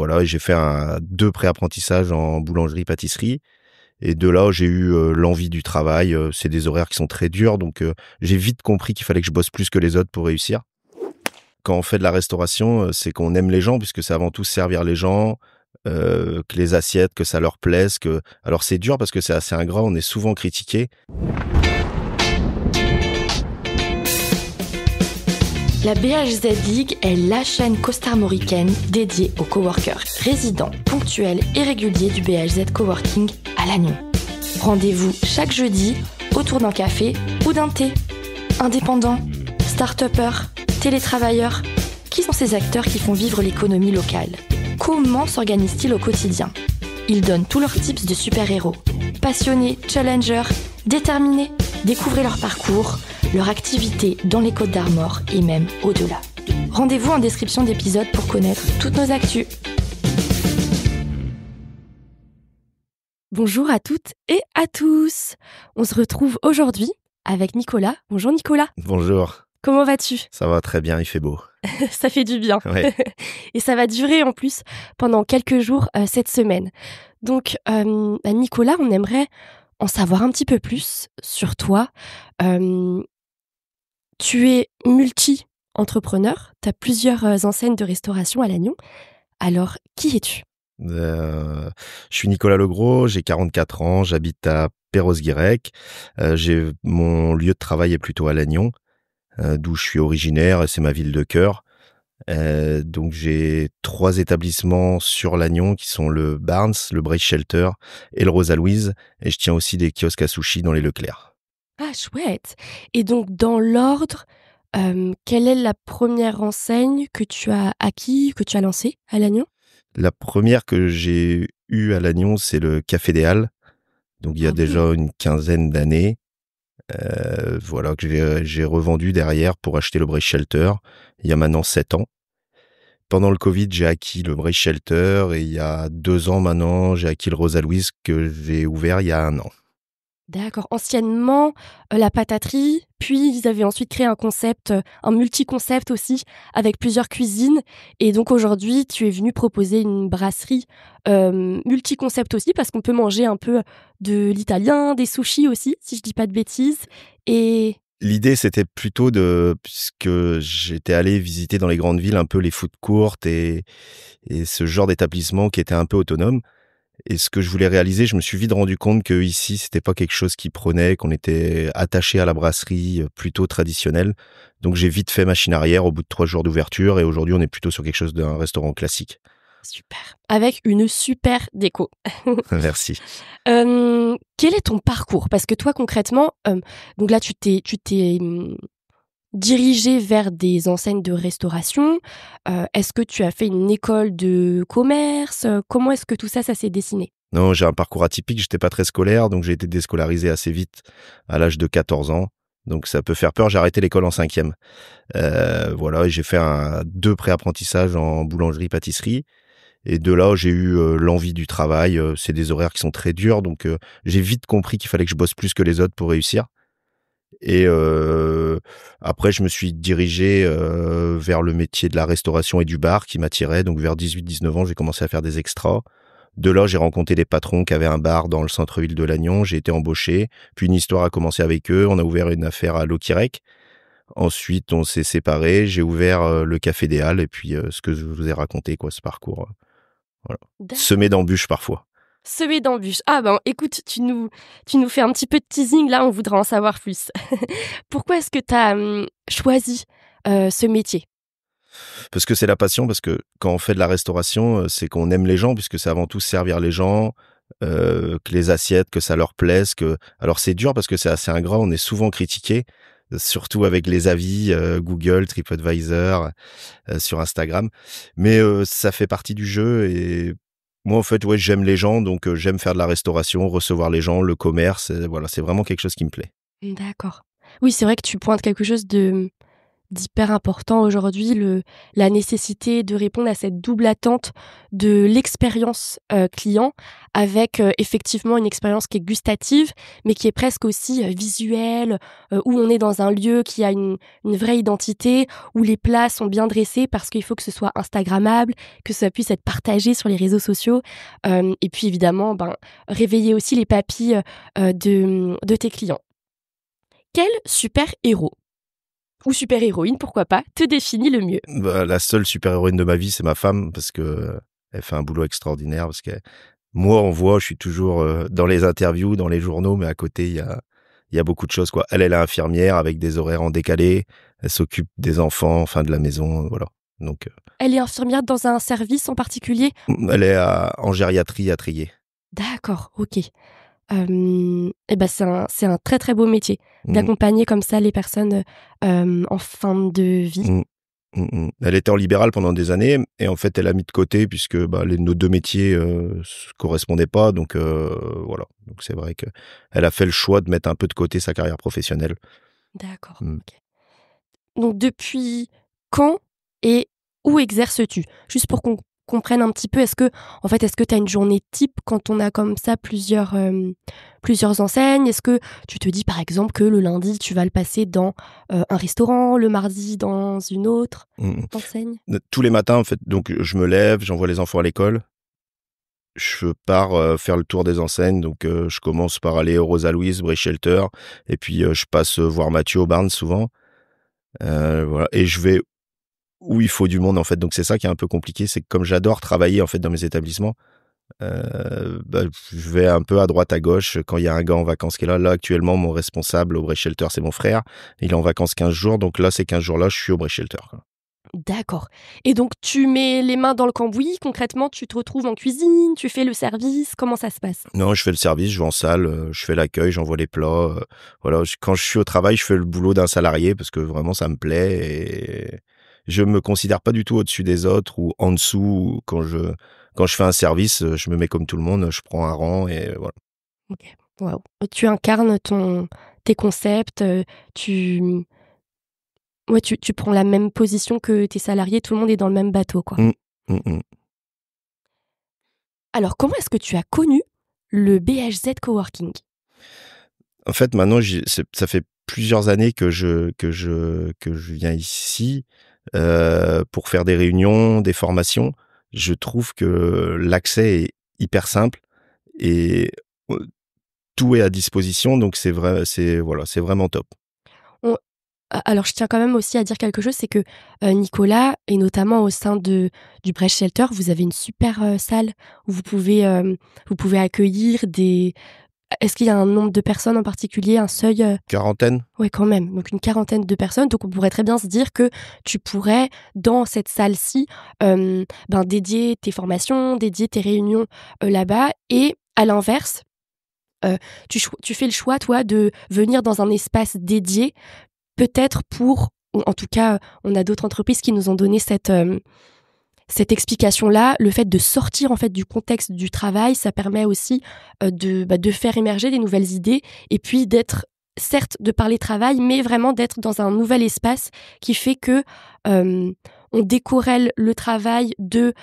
Voilà, et j'ai fait 2 pré-apprentissages en boulangerie-pâtisserie. Et de là, j'ai eu l'envie du travail. C'est des horaires qui sont très durs, donc j'ai vite compris qu'il fallait que je bosse plus que les autres pour réussir. Quand on fait de la restauration, c'est qu'on aime les gens, puisque c'est avant tout servir les gens, que les assiettes, que ça leur plaise. Alors c'est dur parce que c'est assez ingrat, on est souvent critiqué. La BHZ League est la chaîne costarmoricaine dédiée aux coworkers résidents, ponctuels et réguliers du BHZ Coworking à Lannion. Rendez-vous chaque jeudi autour d'un café ou d'un thé. Indépendants, start-upers, télétravailleurs, qui sont ces acteurs qui font vivre l'économie locale? Comment s'organisent-ils au quotidien? Ils donnent tous leurs tips de super-héros. Passionnés, challengers, déterminés, découvrez leur parcours, leur activité dans les Côtes d'Armor et même au-delà. Rendez-vous en description d'épisode pour connaître toutes nos actus. Bonjour à toutes et à tous. On se retrouve aujourd'hui avec Nicolas. Bonjour Nicolas. Bonjour. Comment vas-tu? Ça va très bien, il fait beau. Ça fait du bien. Ouais. Et ça va durer en plus pendant quelques jours cette semaine. Donc Nicolas, on aimerait en savoir un petit peu plus sur toi. Tu es multi-entrepreneur, tu as plusieurs enseignes de restauration à Lannion. Alors, qui es-tu? Je suis Nicolas Legros, j'ai 44 ans, j'habite à Perros-Guirec. Mon lieu de travail est plutôt à Lannion, d'où je suis originaire, et c'est ma ville de cœur. Donc j'ai 3 établissements sur Lannion qui sont le Barnes, le Brace Shelter et le Rosa Louise. Et je tiens aussi des kiosques à sushi dans les Leclerc. Ah, chouette. Et donc, dans l'ordre, quelle est la première enseigne que tu as acquis, que tu as lancée à Lannion? La première que j'ai eue à Lannion, c'est le Café des Halles. Donc il y a déjà une quinzaine d'années. Voilà, que j'ai revendu derrière pour acheter le Brace Shelter. Il y a maintenant 7 ans. Pendant le Covid, j'ai acquis le Brace Shelter et il y a 2 ans maintenant, j'ai acquis le Rosa Louise que j'ai ouvert il y a 1 an. D'accord. Anciennement, la pataterie, puis ils avaient ensuite créé un concept, un multi-concept aussi, avec plusieurs cuisines. Et donc aujourd'hui, tu es venu proposer une brasserie multi-concept aussi, parce qu'on peut manger un peu de l'italien, des sushis aussi, si je dis pas de bêtises. Et L'idée, c'était plutôt puisque j'étais allé visiter dans les grandes villes un peu les food courts et ce genre d'établissement qui était un peu autonome. Et ce que je voulais réaliser, je me suis vite rendu compte que ici, c'était pas quelque chose qui prenait, qu'on était attaché à la brasserie plutôt traditionnelle. Donc j'ai vite fait machine arrière au bout de 3 jours d'ouverture et aujourd'hui, on est plutôt sur quelque chose d'un restaurant classique. super. Avec une super déco. Merci. Quel est ton parcours? Parce que toi, concrètement, donc là, tu t'es dirigé vers des enseignes de restauration. Est-ce que tu as fait une école de commerce? Comment est-ce que tout ça s'est dessiné? Non, j'ai un parcours atypique, j'étais pas très scolaire, donc j'ai été déscolarisé assez vite à l'âge de 14 ans. Donc ça peut faire peur, j'ai arrêté l'école en 5e. Voilà, et j'ai fait 2 pré-apprentissages en boulangerie-pâtisserie. Et de là, j'ai eu l'envie du travail. C'est des horaires qui sont très durs, donc j'ai vite compris qu'il fallait que je bosse plus que les autres pour réussir. Et après, je me suis dirigé vers le métier de la restauration et du bar qui m'attirait. Donc vers 18-19 ans, j'ai commencé à faire des extras. De là, j'ai rencontré des patrons qui avaient un bar dans le centre-ville de Lannion. J'ai été embauché. Puis une histoire a commencé avec eux. On a ouvert une affaire à Loquirec. Ensuite, on s'est séparés. J'ai ouvert le Café des Halles. Et puis, ce que je vous ai raconté, quoi, ce parcours. Voilà. Semé d'embûches parfois. Semé d'embûches. Ah ben, écoute, tu nous fais un petit peu de teasing, là, on voudrait en savoir plus. Pourquoi est-ce que tu as choisi ce métier? Parce que c'est la passion, parce que quand on fait de la restauration, c'est qu'on aime les gens, puisque c'est avant tout servir les gens, que les assiettes, que ça leur plaise. Alors c'est dur parce que c'est assez ingrat, on est souvent critiqué, surtout avec les avis Google, TripAdvisor, sur Instagram. Mais ça fait partie du jeu et moi, en fait, ouais, j'aime les gens, donc j'aime faire de la restauration, recevoir les gens, le commerce. Voilà, c'est vraiment quelque chose qui me plaît. D'accord. Oui, c'est vrai que tu pointes quelque chose d'hyper important aujourd'hui, la nécessité de répondre à cette double attente de l'expérience client avec effectivement une expérience qui est gustative, mais qui est presque aussi visuelle, où on est dans un lieu qui a une vraie identité, où les plats sont bien dressés parce qu'il faut que ce soit instagrammable, que ça puisse être partagé sur les réseaux sociaux, et puis évidemment, réveiller aussi les papilles de tes clients. Quel super-héros ou super-héroïne, pourquoi pas, te définit le mieux? La seule super-héroïne de ma vie, c'est ma femme, parce que elle fait un boulot extraordinaire, parce que moi, on voit, je suis toujours dans les interviews, dans les journaux, mais à côté, il y a beaucoup de choses, quoi. Elle est infirmière avec des horaires en décalé. Elle s'occupe des enfants, enfin de la maison, voilà. Donc, Elle est infirmière dans un service en particulier? elle est en gériatrie à Trier. D'accord, ok. C'est un très très beau métier d'accompagner comme ça les personnes en fin de vie. Elle était en libéral pendant des années et en fait elle a mis de côté puisque nos deux métiers se correspondaient pas, donc voilà. Donc c'est vrai que elle a fait le choix de mettre un peu de côté sa carrière professionnelle. D'accord. Ok. Donc depuis quand et où exerces-tu? Juste pour qu'on comprenne un petit peu, est-ce que tu as une journée type quand on a comme ça plusieurs enseignes? Est-ce que tu te dis par exemple que le lundi tu vas le passer dans un restaurant, le mardi dans une autre enseigne? Tous les matins en fait, donc je me lève, j'envoie les enfants à l'école. Je pars faire le tour des enseignes, donc je commence par aller au Rosa Louise, Bray Shelter, et puis je passe voir Mathieu au Barnes souvent. Voilà, et je vais où il faut du monde en fait, donc c'est ça qui est un peu compliqué, c'est que comme j'adore travailler en fait dans mes établissements, je vais un peu à droite à gauche quand il y a un gars en vacances qui est là. Là actuellement mon responsable au Bray Shelter c'est mon frère, il est en vacances 15 jours, donc là ces 15 jours-là je suis au Bray Shelter, quoi. D'accord. Et donc tu mets les mains dans le cambouis, concrètement tu te retrouves en cuisine, tu fais le service, comment ça se passe? Non, je fais le service, je vais en salle, je fais l'accueil, j'envoie les plats, voilà. Quand je suis au travail, je fais le boulot d'un salarié parce que vraiment ça me plaît et je me considère pas du tout au-dessus des autres ou en dessous. Quand je fais un service, je me mets comme tout le monde, je prends un rang et voilà. Ok. Waouh. Tu incarnes tes concepts, tu prends la même position que tes salariés, tout le monde est dans le même bateau, quoi. Mmh. Mmh mh. Alors, comment est-ce que tu as connu le BHZ Coworking? En fait, maintenant, ça fait plusieurs années que je viens ici pour faire des réunions, des formations. Je trouve que l'accès est hyper simple et tout est à disposition, donc c'est vraiment top. Alors, je tiens quand même aussi à dire quelque chose, c'est que Nicolas, et notamment au sein du Bray Shelter, vous avez une super salle où vous pouvez accueillir des... Est-ce qu'il y a un nombre de personnes en particulier, un seuil? Quarantaine? Oui, quand même. Donc, une quarantaine de personnes. Donc, on pourrait très bien se dire que tu pourrais, dans cette salle-ci, dédier tes formations, dédier tes réunions là-bas. Et à l'inverse, tu fais le choix, toi, de venir dans un espace dédié, peut-être en tout cas, on a d'autres entreprises qui nous ont donné cette explication-là. Le fait de sortir en fait du contexte du travail, ça permet aussi de faire émerger des nouvelles idées et puis d'être, certes, de parler travail, mais vraiment d'être dans un nouvel espace qui fait que on décorrèle le travail de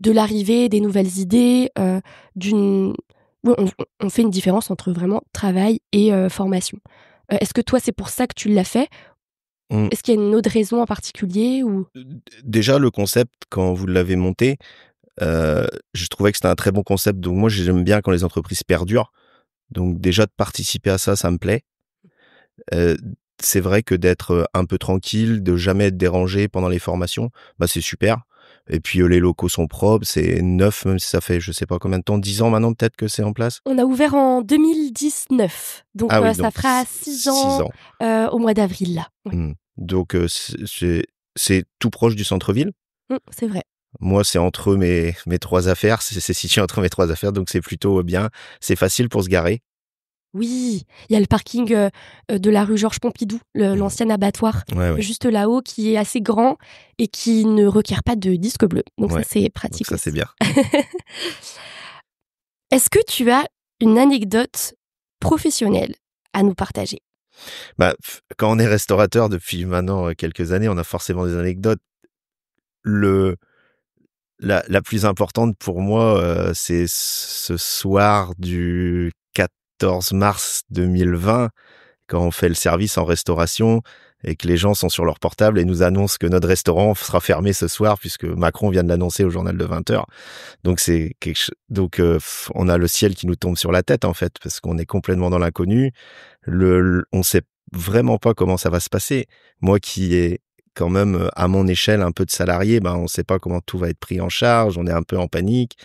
l'arrivée des nouvelles idées, on fait une différence entre vraiment travail et formation. Est-ce que toi, c'est pour ça que tu l'as fait? Est-ce qu'il y a une autre raison en particulier ou... Déjà, le concept, quand vous l'avez monté, je trouvais que c'était un très bon concept. Donc moi, j'aime bien quand les entreprises perdurent. Donc déjà, de participer à ça, ça me plaît. C'est vrai que d'être un peu tranquille, de jamais être dérangé pendant les formations, c'est super. Et puis les locaux sont propres, c'est neuf, même si ça fait je sais pas combien de temps, 10 ans maintenant peut-être que c'est en place. On a ouvert en 2019, donc Ah oui, ça donc fera 6 ans, au mois d'avril là. Ouais. Donc c'est tout proche du centre-ville. C'est vrai. Moi, c'est entre mes trois affaires, c'est situé entre mes trois affaires, donc c'est plutôt bien. C'est facile pour se garer. Oui, il y a le parking de la rue Georges Pompidou, l'ancien abattoir, Ouais. juste là-haut, qui est assez grand et qui ne requiert pas de disque bleu. Donc ça, c'est pratique. Donc ça, c'est bien. Est-ce que tu as une anecdote professionnelle à nous partager? Quand on est restaurateur depuis maintenant quelques années, on a forcément des anecdotes. La plus importante pour moi, c'est ce soir du 14 mars 2020, quand on fait le service en restauration et que les gens sont sur leur portable et nous annoncent que notre restaurant sera fermé ce soir puisque Macron vient de l'annoncer au journal de 20h. Donc on a le ciel qui nous tombe sur la tête en fait parce qu'on est complètement dans l'inconnu. On sait vraiment pas comment ça va se passer. Moi qui ai quand même à mon échelle un peu de salarié, on sait pas comment tout va être pris en charge, on est un peu en panique.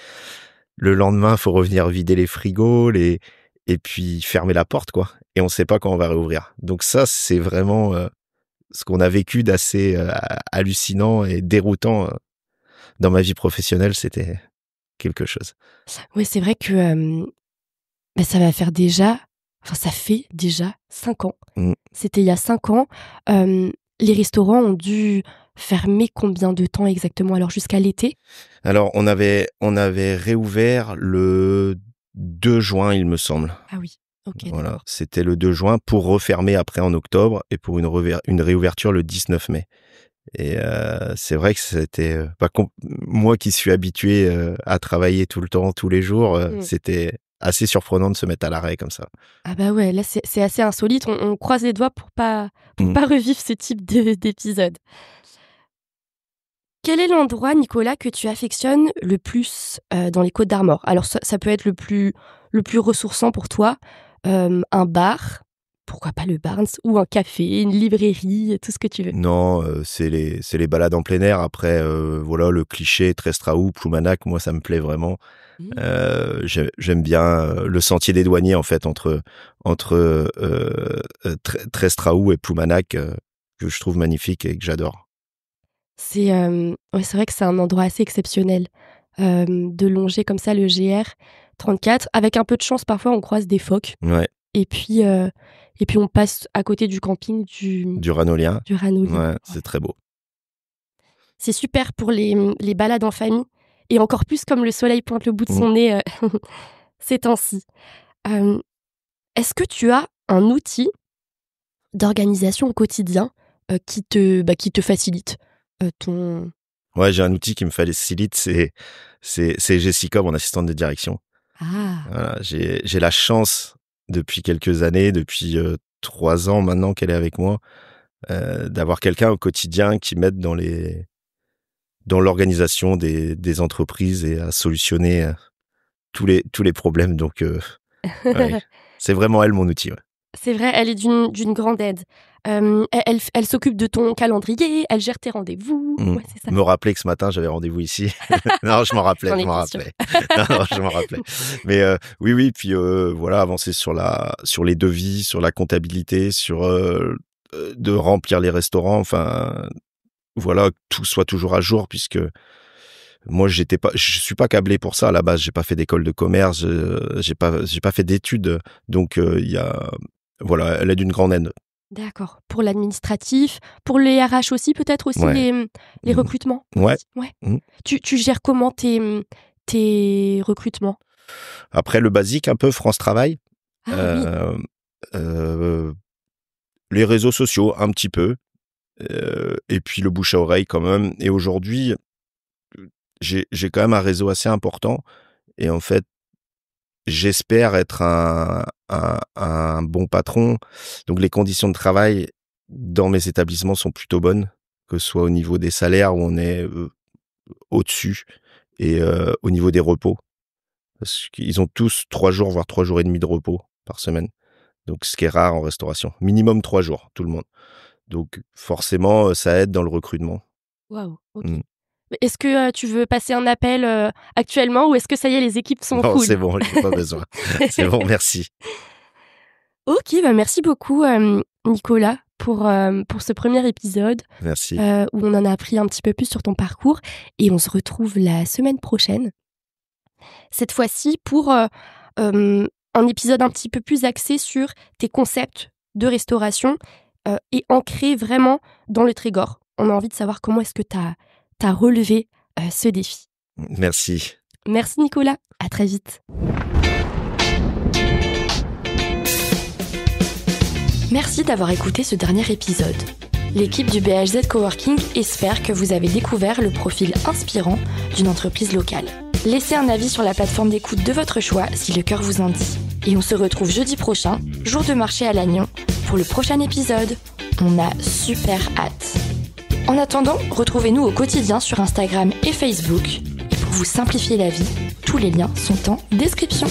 Le lendemain, faut revenir vider les frigos, et puis fermer la porte quoi. Et on sait pas quand on va réouvrir. Donc ça, c'est vraiment ce qu'on a vécu d'assez hallucinant et déroutant dans ma vie professionnelle, c'était quelque chose. Oui, c'est vrai que ça fait déjà 5 ans. C'était il y a 5 ans. Les restaurants ont dû fermer combien de temps exactement? Alors jusqu'à l'été? Alors on avait réouvert le 2 juin, il me semble. Ah oui. Ok. Voilà, d'accord. c'était le 2 juin pour refermer après en octobre et pour une réouverture le 19 mai. Et c'est vrai que c'était moi qui suis habitué à travailler tout le temps, tous les jours, c'était assez surprenant de se mettre à l'arrêt comme ça. Ah bah ouais, là c'est assez insolite. On croise les doigts pour pas revivre ce type d'épisode. Quel est l'endroit, Nicolas, que tu affectionnes le plus dans les Côtes-d'Armor? Alors ça peut être le plus ressourçant pour toi, un bar, pourquoi pas le Barnes, ou un café, une librairie, tout ce que tu veux. Non, c'est les balades en plein air. Après, voilà, le cliché Trestraou, Ploumanac, moi ça me plaît vraiment. J'aime bien le sentier des douaniers en fait entre Trestraou et Ploumanac, que je trouve magnifique et que j'adore. C'est vrai que c'est un endroit assez exceptionnel de longer comme ça le GR 34. Avec un peu de chance, parfois on croise des phoques. Ouais. Et puis on passe à côté du camping du Ranolien. Ouais, c'est très beau. C'est super pour les balades en famille. Et encore plus comme le soleil pointe le bout de son nez ces temps-ci. Est-ce que tu as un outil d'organisation au quotidien qui te facilite ton... Ouais, j'ai un outil qui me facilite, c'est Jessica, mon assistante de direction. Ah. Voilà, j'ai la chance depuis quelques années, depuis 3 ans maintenant qu'elle est avec moi, d'avoir quelqu'un au quotidien qui m'aide dans l'organisation des entreprises et à solutionner tous les problèmes. Donc, ouais, c'est vraiment elle mon outil. Ouais. C'est vrai, elle est d'une grande aide. Elle s'occupe de ton calendrier, elle gère tes rendez-vous. Ouais, c'est ça. Me rappeler que ce matin j'avais rendez-vous ici. Non, je m'en rappelais. Non, je m'en rappelais. Mais oui. Puis voilà, avancer sur les devis, sur la comptabilité, sur de remplir les restaurants. Enfin, voilà, que tout soit toujours à jour, puisque moi je suis pas câblé pour ça à la base. J'ai pas fait d'école de commerce, j'ai pas fait d'études. Donc voilà, elle est d'une grande aide. D'accord. Pour l'administratif, pour les RH aussi, peut-être aussi Ouais. les recrutements. Ouais. Tu gères comment tes recrutements? Après le basique, un peu France Travail. Ah, oui. Les réseaux sociaux, un petit peu. Et puis le bouche à oreille quand même. Et aujourd'hui, j'ai quand même un réseau assez important. Et en fait, j'espère être un bon patron. Donc les conditions de travail dans mes établissements sont plutôt bonnes, que ce soit au niveau des salaires où on est au-dessus et au niveau des repos. Parce qu'ils ont tous 3 jours, voire 3 jours et demi de repos par semaine. Donc ce qui est rare en restauration. Minimum 3 jours, tout le monde. Donc forcément, ça aide dans le recrutement. Waouh, ok. Est-ce que tu veux passer un appel actuellement ou est-ce que ça y est, les équipes sont Non, cool? c'est bon, j'ai pas besoin. C'est bon, merci. Ok, merci beaucoup Nicolas pour ce premier épisode. Merci. Où on en a appris un petit peu plus sur ton parcours et on se retrouve la semaine prochaine. Cette fois-ci pour un épisode un petit peu plus axé sur tes concepts de restauration et ancré vraiment dans le Trégor. On a envie de savoir comment est-ce que tu as relevé ce défi. Merci. Merci Nicolas, à très vite. Merci d'avoir écouté ce dernier épisode. L'équipe du BHZ Coworking espère que vous avez découvert le profil inspirant d'une entreprise locale. Laissez un avis sur la plateforme d'écoute de votre choix si le cœur vous en dit. Et on se retrouve jeudi prochain, jour de marché à Lannion, pour le prochain épisode. On a super hâte. En attendant, retrouvez-nous au quotidien sur Instagram et Facebook. Et pour vous simplifier la vie, tous les liens sont en description.